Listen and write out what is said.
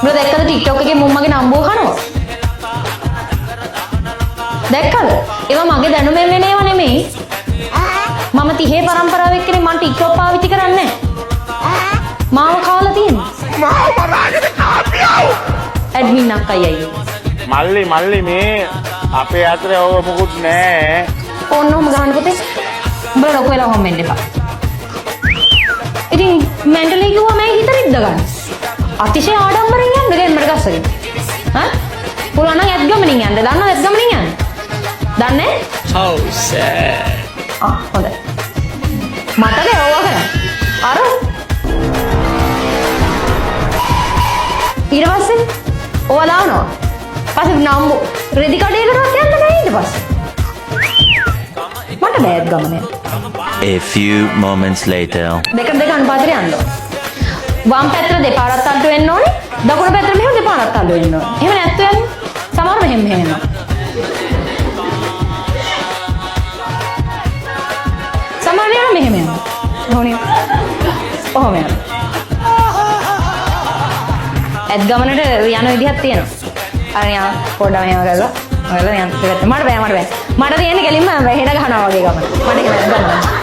උඹ දැක්කද TikTok එකේ මුම්මගේ නම්බුව කනවා? දැක්කද? ඒවා මගේ දැනුමෙන් එන ඒවා නෙමෙයි. මම 30 පරම්පරාව එක්කනේ මම TikTok පාවිච්චි කරන්නේ. මාව කාලා තියෙන්නේ. මාව මරාගෙන කාපියව. ඇඩ්මින් අක්කයි. මල්ලි මේ අපේ අතරේ ඕක මොකුත් නෑ. ඕන්නෝම ගහන්න පුතේ. උඹ ලොකු වෙලා හොම් වෙන්න එපා. ඉතින් මෙන්ටලි කිව්වා මම හිත රිද්ද ගන්න. අතිශය ආඩම්බරෙන් යන්න ගෙම්මර ගස්සගෙන. හා? පුළුවන් නම් ඇත් ගමනින් යන්න. දන්නවද ඇත් ගමනින් යන්න? දන්නේ? How sad. හොඳයි. මට දෙවවා කරා. අර ඊට පස්සේ ඔයා දානවා. පස්සේ නම්බු රෙදි කඩේකටවත් යන්න බෑ ඊට පස්සේ. මට බෑත් ගමනේ. A few moments later. දෙක අනුපාතයට යන්න ඕන. වම් පැත්තට දෙපාරක් අඩු වෙන්න ඕනේ. දකුණු පැත්තට මෙහෙම දෙපාරක් අඩු වෙන්න ඕනේ. එහෙම නැත්නම් යන්නේ. සමහර මෙහෙම එනවා. සමහර යන මෙහෙම යනවා. ඕනේ. ඔහොම යනවා. ඇත් ගමනට යන විදිහක් තියෙනවා. අර යන පොඩ්ඩක් මෙහෙම කරලා ඔයාලා යන්න. මට බෑ. මට තියෙන්නේ කෙලින්ම හෙට ගහනවා වගේ ගමන. මට ඒක වැරද්දක් නෑ.